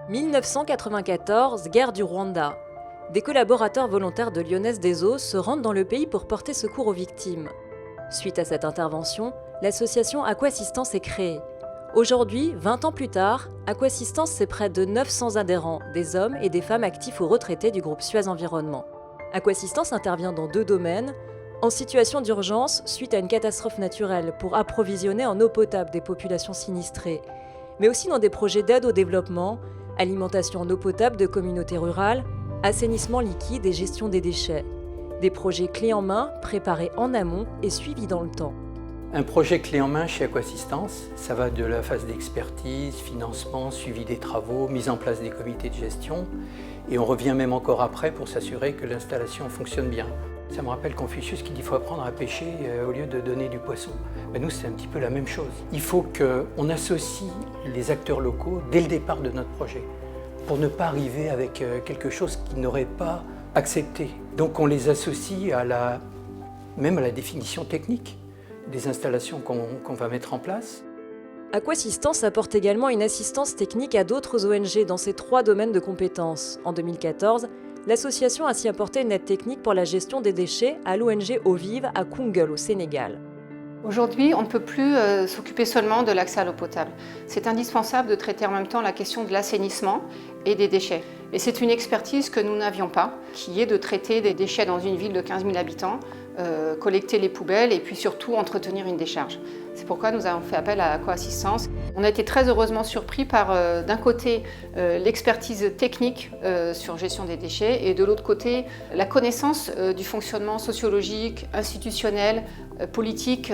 1994, guerre du Rwanda. Des collaborateurs volontaires de Lyonnaise des Eaux se rendent dans le pays pour porter secours aux victimes. Suite à cette intervention, l'association Aquassistance est créée. Aujourd'hui, 20 ans plus tard, Aquassistance, c'est près de 900 adhérents, des hommes et des femmes actifs ou retraités du groupe Suez Environnement. Aquassistance intervient dans 2 domaines. En situation d'urgence, suite à une catastrophe naturelle, pour approvisionner en eau potable des populations sinistrées, mais aussi dans des projets d'aide au développement, alimentation en eau potable de communautés rurales, assainissement liquide et gestion des déchets. Des projets clés en main, préparés en amont et suivis dans le temps. Un projet clé en main chez Aquassistance, ça va de la phase d'expertise, financement, suivi des travaux, mise en place des comités de gestion, et on revient même encore après pour s'assurer que l'installation fonctionne bien. Ça me rappelle Confucius qui dit qu'il faut apprendre à pêcher au lieu de donner du poisson. Mais nous, c'est un petit peu la même chose. Il faut qu'on associe les acteurs locaux dès le départ de notre projet, pour ne pas arriver avec quelque chose qu'ils n'auraient pas accepté. Donc on les associe même à la définition technique des installations qu'on va mettre en place. Aquassistance apporte également une assistance technique à d'autres ONG dans ces 3 domaines de compétences. En 2014, l'association a ainsi apporté une aide technique pour la gestion des déchets à l'ONG Eau Vive à Koungheul, au Sénégal. Aujourd'hui, on ne peut plus s'occuper seulement de l'accès à l'eau potable. C'est indispensable de traiter en même temps la question de l'assainissement et des déchets. Et c'est une expertise que nous n'avions pas, qui est de traiter des déchets dans une ville de 15 000 habitants, collecter les poubelles et puis surtout entretenir une décharge. C'est pourquoi nous avons fait appel à Aquassistance. On a été très heureusement surpris par, d'un côté, l'expertise technique sur gestion des déchets et de l'autre côté, la connaissance du fonctionnement sociologique, institutionnel, politique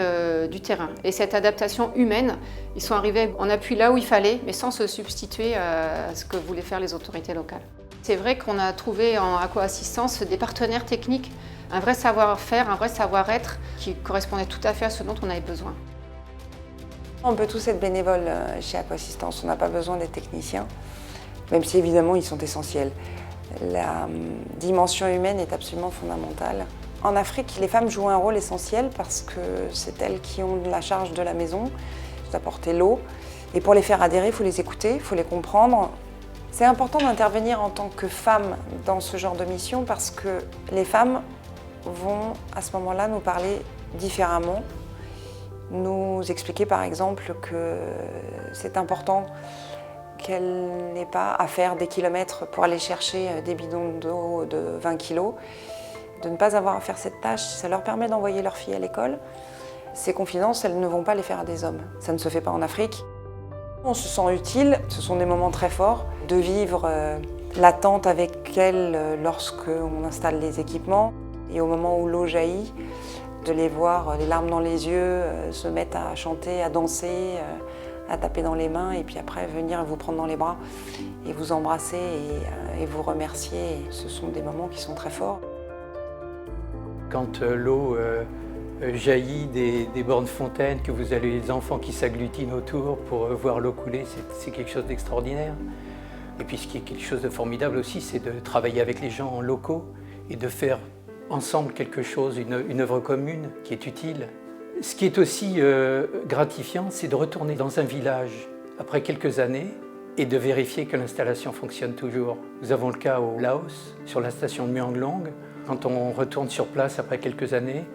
du terrain. Et cette adaptation humaine, ils sont arrivés en appui là où il fallait, mais sans se substituer à ce que voulaient faire les autorités locales. C'est vrai qu'on a trouvé en Aquassistance des partenaires techniques, un vrai savoir-faire, un vrai savoir-être qui correspondait tout à fait à ce dont on avait besoin. On peut tous être bénévoles chez Aquassistance, on n'a pas besoin d'être technicien, même si évidemment ils sont essentiels. La dimension humaine est absolument fondamentale. En Afrique, les femmes jouent un rôle essentiel parce que c'est elles qui ont la charge de la maison, d'apporter l'eau. Et pour les faire adhérer, il faut les écouter, il faut les comprendre. C'est important d'intervenir en tant que femme dans ce genre de mission parce que les femmes vont à ce moment-là nous parler différemment, nous expliquer par exemple que c'est important qu'elles n'aient pas à faire des kilomètres pour aller chercher des bidons d'eau de 20 kilos, de ne pas avoir à faire cette tâche, ça leur permet d'envoyer leurs filles à l'école. Ces confidences, elles ne vont pas les faire à des hommes, ça ne se fait pas en Afrique. On se sent utile, ce sont des moments très forts, de vivre l'attente avec elles lorsqu'on installe les équipements. Et au moment où l'eau jaillit, de les voir, les larmes dans les yeux, se mettre à chanter, à danser, à taper dans les mains et puis après venir vous prendre dans les bras et vous embrasser et vous remercier. Ce sont des moments qui sont très forts. Quand l'eau jaillit des bornes fontaines, que vous avez les enfants qui s'agglutinent autour pour voir l'eau couler, c'est quelque chose d'extraordinaire. Et puis ce qui est quelque chose de formidable aussi, c'est de travailler avec les gens locaux et de faire ensemble quelque chose, une œuvre commune qui est utile. Ce qui est aussi gratifiant, c'est de retourner dans un village après quelques années et de vérifier que l'installation fonctionne toujours. Nous avons le cas au Laos, sur la station de Muang Long, quand on retourne sur place après quelques années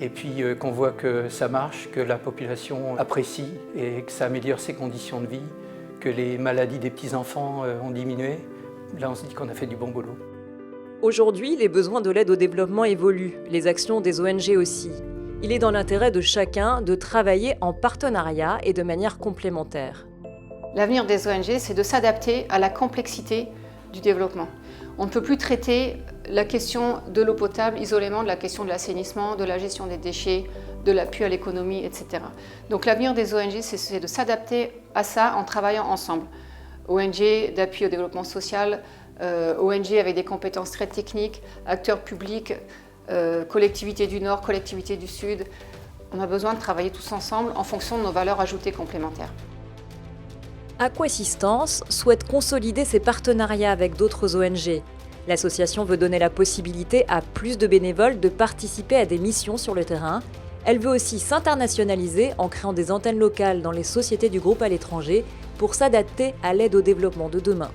et puis qu'on voit que ça marche, que la population apprécie et que ça améliore ses conditions de vie, que les maladies des petits-enfants ont diminué, là on se dit qu'on a fait du bon boulot. Aujourd'hui, les besoins de l'aide au développement évoluent, les actions des ONG aussi. Il est dans l'intérêt de chacun de travailler en partenariat et de manière complémentaire. L'avenir des ONG, c'est de s'adapter à la complexité du développement. On ne peut plus traiter la question de l'eau potable isolément de la question de l'assainissement, de la gestion des déchets, de l'appui à l'économie, etc. Donc l'avenir des ONG, c'est de s'adapter à ça en travaillant ensemble. ONG d'appui au développement social, ONG avec des compétences très techniques, acteurs publics, collectivités du Nord, collectivités du Sud. On a besoin de travailler tous ensemble en fonction de nos valeurs ajoutées complémentaires. Aquassistance souhaite consolider ses partenariats avec d'autres ONG. L'association veut donner la possibilité à plus de bénévoles de participer à des missions sur le terrain. Elle veut aussi s'internationaliser en créant des antennes locales dans les sociétés du groupe à l'étranger pour s'adapter à l'aide au développement de demain.